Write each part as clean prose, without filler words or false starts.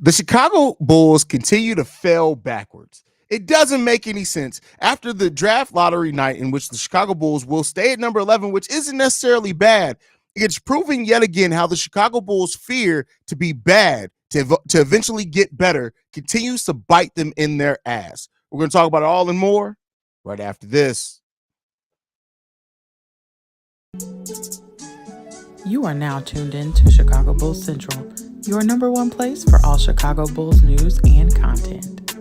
The Chicago Bulls continue to fail backwards. It doesn't make any sense. After the draft lottery night, in which the Chicago Bulls will stay at number 11, which isn't necessarily bad, it's proving yet again how the Chicago Bulls fear to be bad, to eventually get better, continues to bite them in their ass. We're going to talk about it all and more right after this. You are now tuned in to Chicago Bulls Central, your number one place for all Chicago Bulls news and content.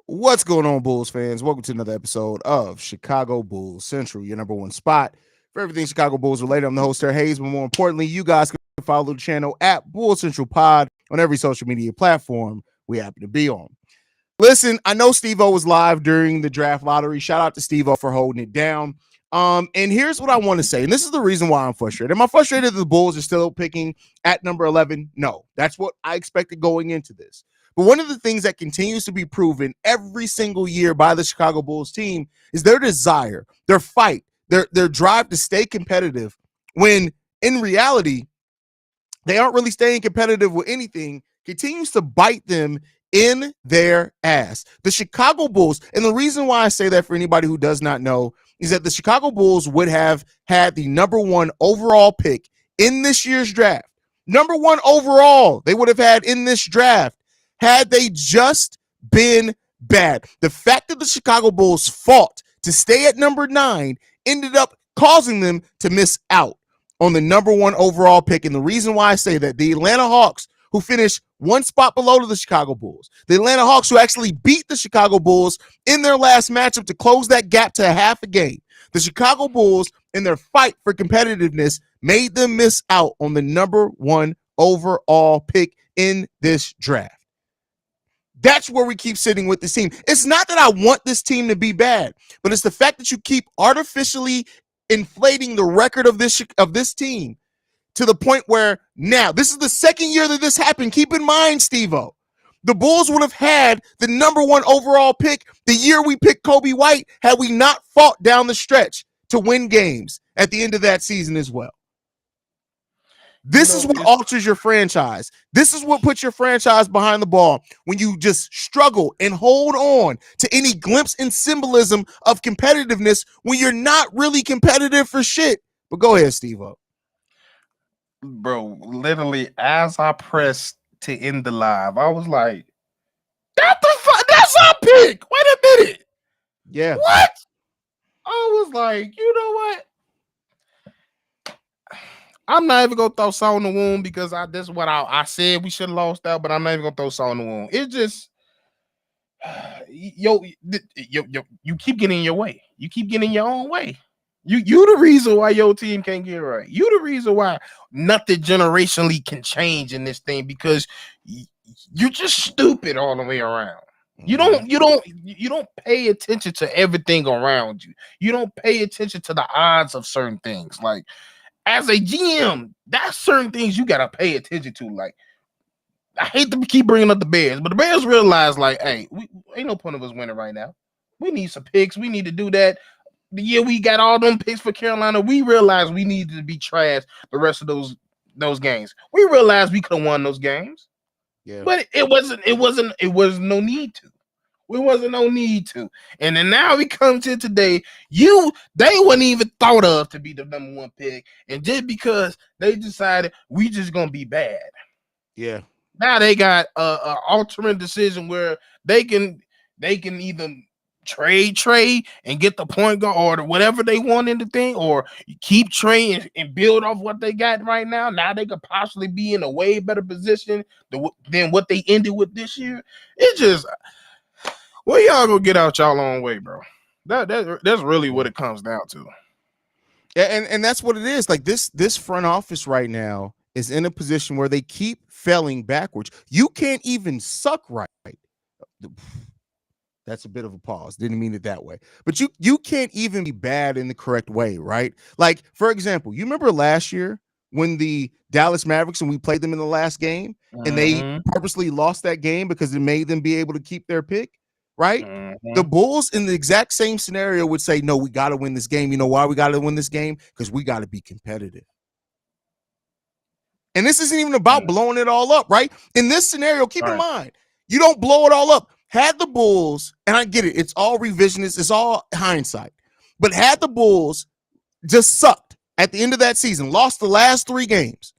What's going on, Bulls fans? Welcome to another episode of Chicago Bulls Central, your number one spot for everything Chicago Bulls related. I'm the host, Haize, but more importantly, you guys can follow the channel at Bulls Central Pod on every social media platform we happen to be on. Listen, I know Steve-O was live during the draft lottery. Shout out to Steve-O for holding it down. And here's what I want to say, and this is the reason why I'm frustrated. Am I frustrated that the Bulls are still picking at number 11? No, that's what I expected going into this. But one of the things that continues to be proven every single year by the Chicago Bulls team is their desire, their fight, their drive to stay competitive, when in reality, they aren't really staying competitive with anything, continues to bite them in their ass. The Chicago Bulls, and the reason why I say that for anybody who does not know, is that the Chicago Bulls would have had the number one overall pick in this year's draft. Number one overall, they would have had in this draft had they just been bad. The fact that the Chicago Bulls fought to stay at number 9 ended up causing them to miss out on the number one overall pick. And the reason why I say that, the Atlanta Hawks, who finished one spot below the Chicago Bulls, the Atlanta Hawks, who actually beat the Chicago Bulls in their last matchup to close that gap to a half a game, the Chicago Bulls, in their fight for competitiveness, made them miss out on the number one overall pick in this draft. That's where we keep sitting with this team. It's not that I want this team to be bad, but it's the fact that you keep artificially inflating the record of this team to the point where now, this is the second year that this happened. Keep in mind, Steve-O, the Bulls would have had the number one overall pick the year we picked Kobe White had we not fought down the stretch to win games at the end of that season as well. This is what alters your franchise. This is what puts your franchise behind the ball when you just struggle and hold on to any glimpse and symbolism of competitiveness when you're not really competitive for shit. But go ahead, Steve-O. Bro, literally, as I pressed to end the live, I was like, that's our pick. Wait a minute. Yeah. What? I was like, you know what? I'm not even gonna throw salt in the wound because this is what I said we should have lost out, but I'm not even gonna throw salt in the wound. It's just you keep getting in your way. You keep getting in your own way. You the reason why your team can't get right. You the reason why nothing generationally can change in this thing, because you're just stupid all the way around. You don't pay attention to everything around you. You don't pay attention to the odds of certain things. Like, as a GM, that's certain things you gotta pay attention to. Like, I hate to keep bringing up the Bears, but the Bears realize, like, hey, we ain't no point of us winning right now. We need some picks. We need to do that. The year we got all them picks for Carolina, we realized we needed to be trash the rest of those games. We realized we could have won those games. Yeah. But it was no need to. It wasn't no need to. And then now we come to today, they weren't even thought of to be the number one pick. And just because they decided we just gonna be bad. Yeah. Now they got a alternate decision where they can either trade and get the point guard or whatever they want in the thing, or keep trading and build off what they got right now. Now they could possibly be in a way better position than what they ended with this year. It's just, well, y'all go get out y'all own way, bro. That's really what it comes down to. Yeah, and that's what it is. Like, this front office right now is in a position where they keep failing backwards. You can't even suck right. That's a bit of a pause. Didn't mean it that way. But you can't even be bad in the correct way, right? Like, for example, you remember last year when the Dallas Mavericks, and we played them in the last game, and they purposely lost that game because it made them be able to keep their pick? right? Mm-hmm. The Bulls in the exact same scenario would say, no, we got to win this game. You know why we got to win this game? Because we got to be competitive. And this isn't even about blowing it all up, right? In this scenario, keep in mind, you don't blow it all up. Had the Bulls, and I get it, it's all revisionist, it's all hindsight. But had the Bulls just sucked at the end of that season, lost the last 3 games,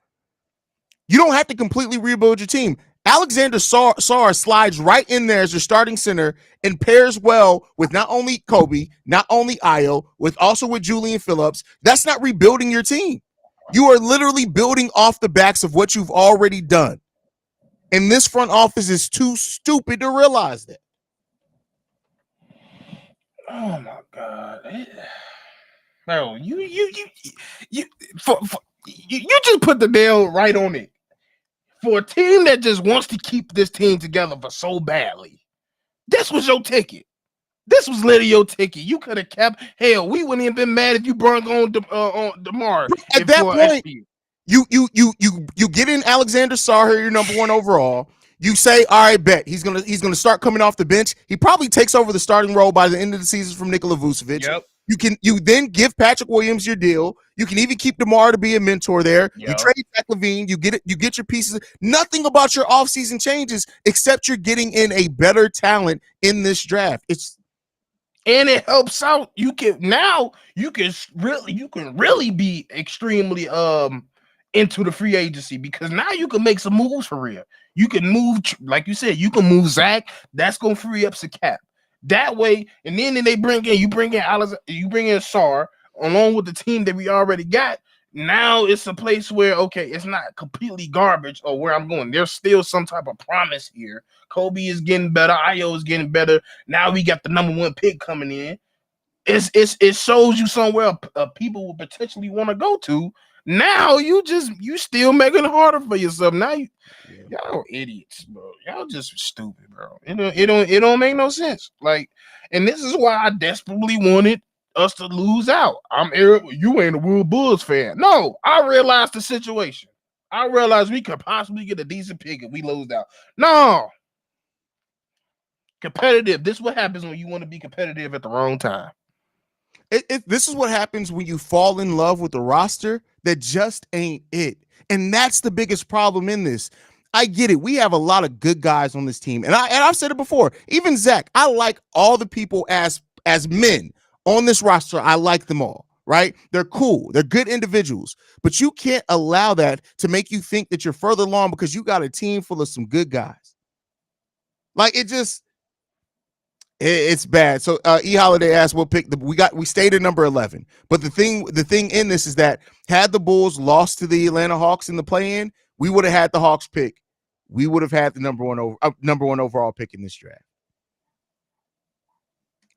you don't have to completely rebuild your team. Alexander Sarr slides right in there as your starting center and pairs well with not only Kobe, not only Ayo, also with Julian Phillips. That's not rebuilding your team. You are literally building off the backs of what you've already done. And this front office is too stupid to realize that. Oh my God. Bro, you just put the nail right on it. For a team that just wants to keep this team together for so badly, this was your ticket. This was literally your ticket. You could have kept. Hell, we wouldn't even been mad if you brought on DeMar. At that point, you get in Alexander Sarr, your number 1 overall. You say, all right, bet he's gonna start coming off the bench. He probably takes over the starting role by the end of the season from Nikola Vucevic. Yep. You then give Patrick Williams your deal. You can even keep DeMar to be a mentor there. Yep. You trade Zach LaVine. You get your pieces. Nothing about your offseason changes except you're getting in a better talent in this draft. And it helps out. You can really be extremely into the free agency because now you can make some moves for real. You can move, like you said, you can move Zach. That's gonna free up some cap. That way, and then you bring in Sarr along with the team that we already got. Now it's a place where it's not completely garbage or where I'm going. There's still some type of promise here. Kobe is getting better. Ayo is getting better. Now we got the number 1 pick coming in. It shows you somewhere people will potentially want to go to. Now you still making it harder for yourself. Now y'all idiots, bro. Y'all just stupid, bro. It don't make no sense. Like, and this is why I desperately wanted us to lose out. I'm Eric. You ain't a World Bulls fan. No, I realized the situation. I realized we could possibly get a decent pick if we lose out. No. Competitive. This is what happens when you want to be competitive at the wrong time. This is what happens when you fall in love with the roster that just ain't it. And that's the biggest problem in this. I get it. We have a lot of good guys on this team. And I've said it before. Even Zach, I like all the people as men on this roster. I like them all, right? They're cool. They're good individuals. But you can't allow that to make you think that you're further along because you got a team full of some good guys. Like, it's bad. So E Holiday asked, we'll pick we stayed at number 11. But the thing in this is that had the Bulls lost to the Atlanta Hawks in the play-in, we would have had the Hawks pick. We would have had the number one overall pick in this draft.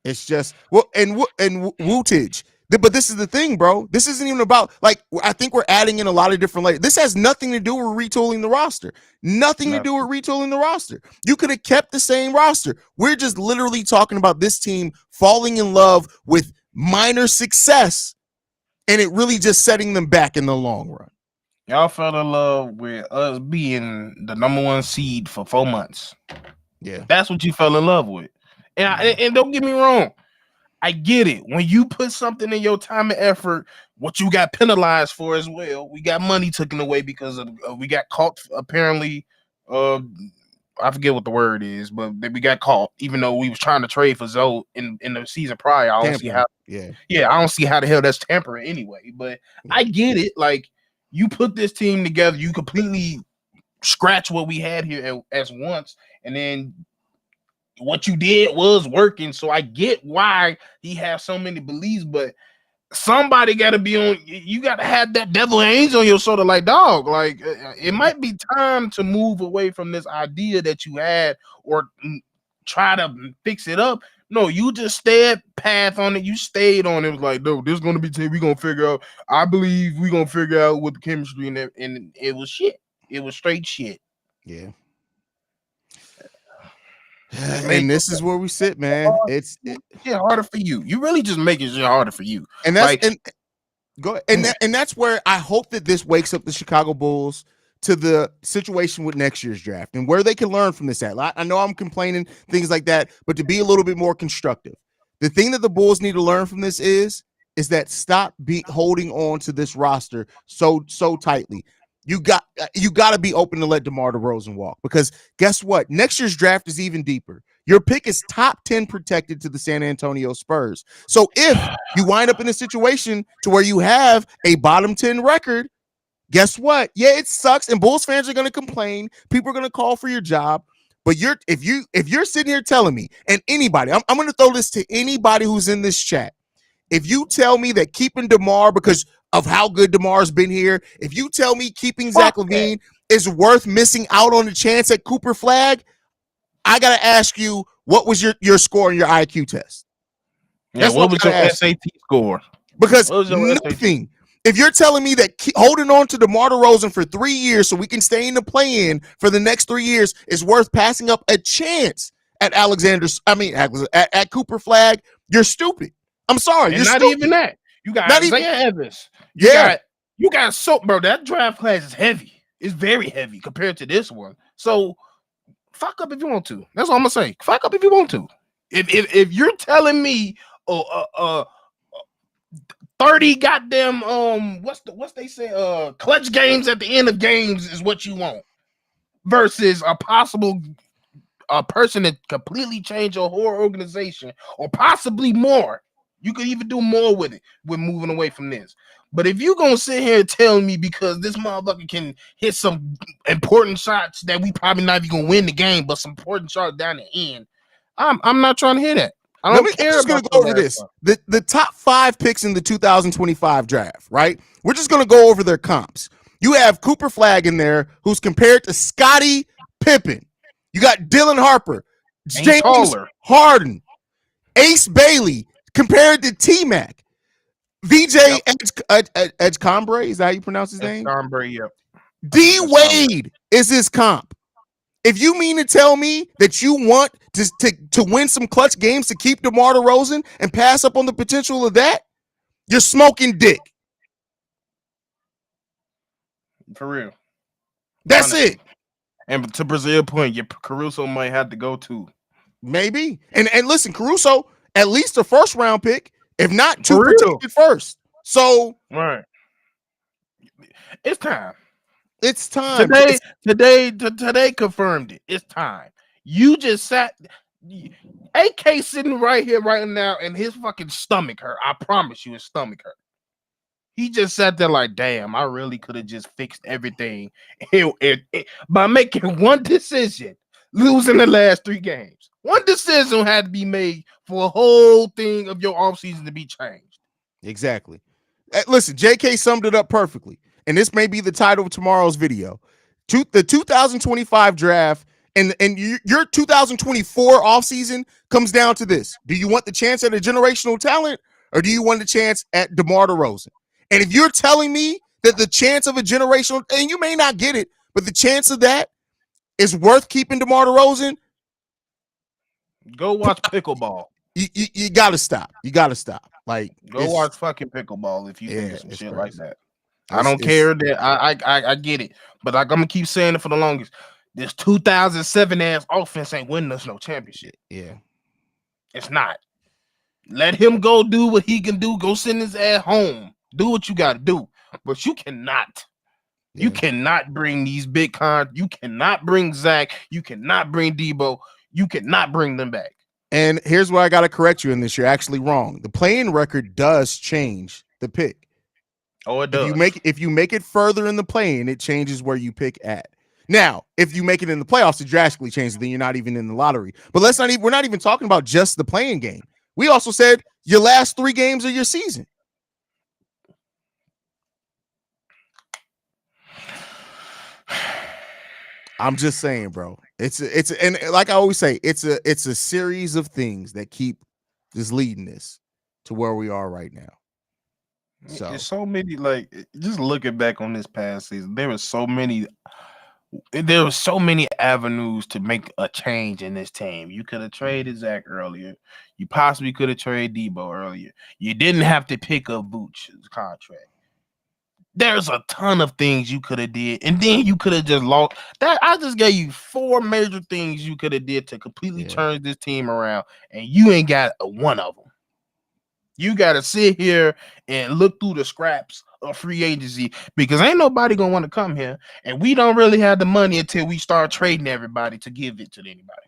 It's just and Wootage. But this is the thing, bro. This isn't even about, like, I think we're adding in a lot of different layers. This has nothing to do with retooling the roster. Nothing to do with retooling the roster. You could have kept the same roster. We're just literally talking about this team falling in love with minor success and it really just setting them back in the long run. Y'all fell in love with us being the number 1 seed for 4 months. Yeah. That's what you fell in love with. And don't get me wrong. I get it. When you put something in your time and effort, what you got penalized for as well. We got money taken away because of we got caught. Apparently, I forget what the word is, but we got caught. Even though we was trying to trade for Zoe in the season prior, I don't see how. Yeah, I don't see how the hell that's tampering anyway. But I get it. Like, you put this team together, you completely scratch what we had here as once, and then what you did was working. So I get why he has so many beliefs, but somebody got to be on. You got to have that devil angel on your shoulder, like, dog. Like, it might be time to move away from this idea that you had, or try to fix it up. No, you just stayed path on it. You stayed on it. It was like, no, this is gonna be team. We gonna figure out. I believe we gonna figure out what the chemistry and it was shit. It was straight shit. Yeah. And this is where we sit, man. It's harder for you. You really just making it harder for you. And that's go ahead. And that's where I hope that this wakes up the Chicago Bulls to the situation with next year's draft and where they can learn from this at. I know I'm complaining, things like that, but to be a little bit more constructive, the thing that the Bulls need to learn from this is that stop holding on to this roster so tightly. You got to be open to let DeMar DeRozan walk, because guess what? Next year's draft is even deeper. Your pick is top 10 protected to the San Antonio Spurs. So if you wind up in a situation to where you have a bottom 10 record, guess what? Yeah, it sucks, and Bulls fans are going to complain. People are going to call for your job. But if you're sitting here telling me, and anybody, I'm going to throw this to anybody who's in this chat. If you tell me that keeping DeMar because of how good DeMar's been here, if you tell me keeping Zach LaVine is worth missing out on the chance at Cooper Flag, I got to ask you, what was your score on your IQ test? Yeah, what was your SAT score? Because nothing. If you're telling me that holding on to DeMar DeRozan for 3 years so we can stay in the play-in for the next 3 years is worth passing up a chance at at Cooper Flag, you're stupid. I'm sorry. And you're not stupid. Even that. You got Isaiah Evans. You got bro. That draft class is heavy. It's very heavy compared to this one. So fuck up if you want to. That's all I'm gonna say. Fuck up if you want to. If you're telling me 30 goddamn what's they say clutch games at the end of games is what you want versus a person that completely changed your whole organization or possibly more. You could even do more with it with moving away from this. But if you're gonna sit here and tell me because this motherfucker can hit some important shots that we probably not even gonna win the game, but some important shots down the end, I'm not trying to hear that. I don't care. I'm just going to go over this. The top 5 picks in the 2025 draft, right? We're just going to go over their comps. You have Cooper Flag in there, who's compared to Scottie Pippen. You got Dylan Harper, James Harden, Ace Bailey, compared to T-Mac. VJ Edgecombre, is that how you pronounce his name? Edgecombre, yep. D Wade is his comp. If you mean to tell me that you want to win some clutch games to keep DeMar DeRozan and pass up on the potential of that, you're smoking dick. For real. That's it. And to Brazil's point, your Caruso might have to go too. Maybe. And listen, Caruso, at least a first round pick, if not 2 protected first. So right. It's time. It's time. Today confirmed it. It's time. You just sat AK sitting right here right now and his fucking stomach hurt. I promise you his stomach hurt. He just sat there like, damn, I really could have just fixed everything by making one decision, losing the last 3 games. One decision had to be made for a whole thing of your offseason to be changed. Exactly. Listen, JK summed it up perfectly. And this may be the title of tomorrow's video. The 2025 draft and your 2024 offseason comes down to this. Do you want the chance at a generational talent or do you want the chance at DeMar DeRozan? And if you're telling me that the chance of a generational, and you may not get it, but the chance of that is worth keeping DeMar DeRozan, go watch pickleball. You got to stop. You got to stop. Like, go watch fucking pickleball if you think of some shit crazy. Like that. I don't care that I get it, but like I'm gonna keep saying it for the longest. This 2007 ass offense ain't winning us no championship. Yeah, it's not. Let him go do what he can do. Go send his ass home. Do what you got to do. But you cannot. Yeah. You cannot bring these big cons. You cannot bring Zach. You cannot bring Debo. You cannot bring them back. And here's where I got to correct you in this. You're actually wrong. The playing record does change the pick. Oh, it does. If you make it further in the play-in, it changes where you pick at. Now, if you make it in the playoffs, it drastically changes. Then you're not even in the lottery. But we're not even talking about just the play-in game. We also said your last 3 games of your season. I'm just saying, bro. It's and like I always say, it's a series of things that keep just leading this to where we are right now. So there's so many, like, just looking back on this past season, there were so many avenues to make a change in this team. You could have traded Zach earlier. You possibly could have traded Debo earlier. You didn't have to pick up Vooch's contract. There's a ton of things you could have did, and then you could have just lost. That I just gave you 4 major things you could have did to completely turn this team around, and you ain't got one of them. You got to sit here and look through the scraps of free agency because ain't nobody gonna want to come here, and we don't really have the money until we start trading everybody to give it to anybody.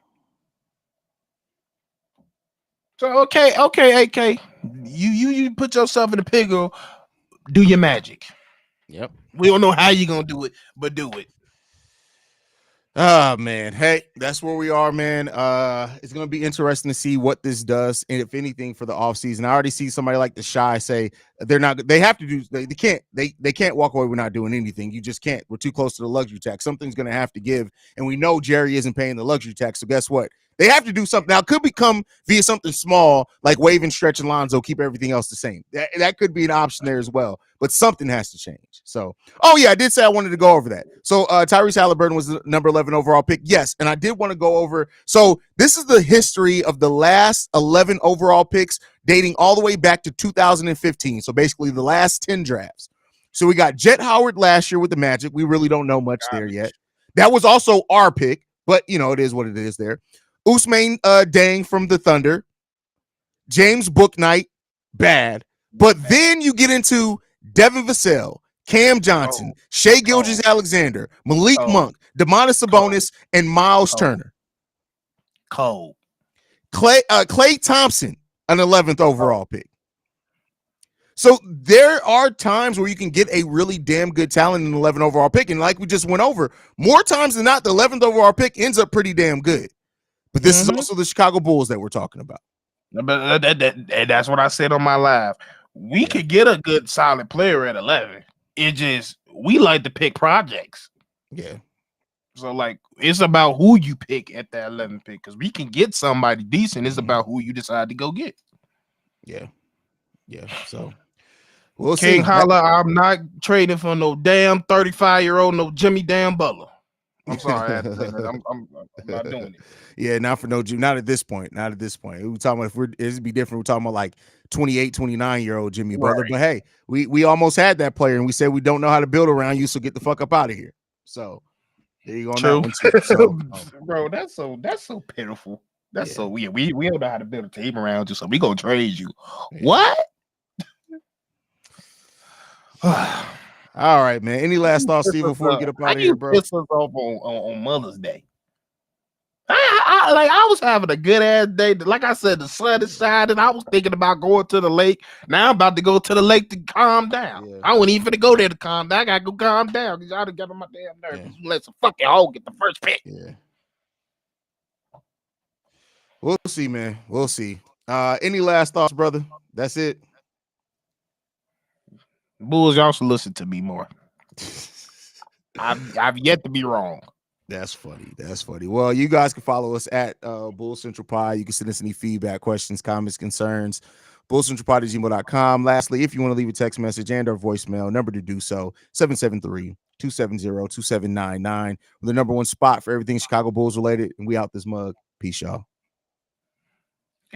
So okay, AK, you put yourself in the pickle. Do your magic. Yep. We don't know how you're gonna do it, but do it. Oh man, hey, that's where we are, man. It's gonna be interesting to see what this does, and if anything, for the offseason. I already see somebody like the Shy say they have to do, they can't walk away. We're not doing anything. You just can't. We're too close to the luxury tax. Something's gonna have to give, and we know Jerry isn't paying the luxury tax. So guess what? They have to do something. Now, it could become via something small, like wave and stretch and Lonzo, keep everything else the same. That could be an option there as well, but something has to change. So, oh yeah, I did say I wanted to go over that. So Tyrese Halliburton was the number 11 overall pick. Yes, and I did want to go over. So this is the history of the last 11 overall picks dating all the way back to 2015. So basically the last 10 drafts. So we got Jet Howard last year with the Magic. We really don't know much there yet. That was also our pick, but you know, it is what it is there. Ousmane Dang from the Thunder, James Bouknight, bad. But then you get into Devin Vassell, Cam Johnson, Shai Gilgeous-Alexander, Malik Monk, Domantas Sabonis, and Miles Turner. Cold. Klay Thompson, an 11th overall pick. So there are times where you can get a really damn good talent in an 11 overall pick. And like we just went over, more times than not, the 11th overall pick ends up pretty damn good. But this is also the Chicago Bulls that we're talking about. But that's what I said on my live. We could get a good, solid player at 11. It just, we like to pick projects. Yeah. So, like, it's about who you pick at that 11th pick because we can get somebody decent. It's about who you decide to go get. Yeah. Yeah. So, we'll King see. Holla, I'm not trading for no damn 35-year-old, no Jimmy damn Butler. I'm sorry, I had to say that. I'm not doing it. Yeah, not at this point. Not at this point. We're talking about it'd be different. We're talking about like 28, 29-year-old Jimmy Butler. But hey, we almost had that player, and we said we don't know how to build around you, so get the fuck up out of here. So there you go on that one too. So, bro, that's so pitiful. That's so weird. We don't know how to build a team around you, so we gonna trade you. Yeah. What? All right, man. Any last thoughts, Steve, before we get up out of here, bro? Piss us off on Mother's Day. I was having a good ass day. Like I said, the sun is shining. I was thinking about going to the lake. Now I'm about to go to the lake to calm down. Yeah. I wasn't even finna go there to calm down. I gotta go calm down because y'all done got on my damn nerves. Yeah. Let some fucking hoe get the first pick. Yeah. We'll see, man. We'll see. Any last thoughts, brother? That's it. Bulls, y'all should listen to me more. I've yet to be wrong. That's funny. That's funny. Well, you guys can follow us at Bull Central Pod. You can send us any feedback, questions, comments, concerns. BullCentralPod@gmail.com. Lastly, if you want to leave a text message and or voicemail, number to do so, 773-270-2799. We're the number one spot for everything Chicago Bulls related. And we out this mug. Peace, y'all.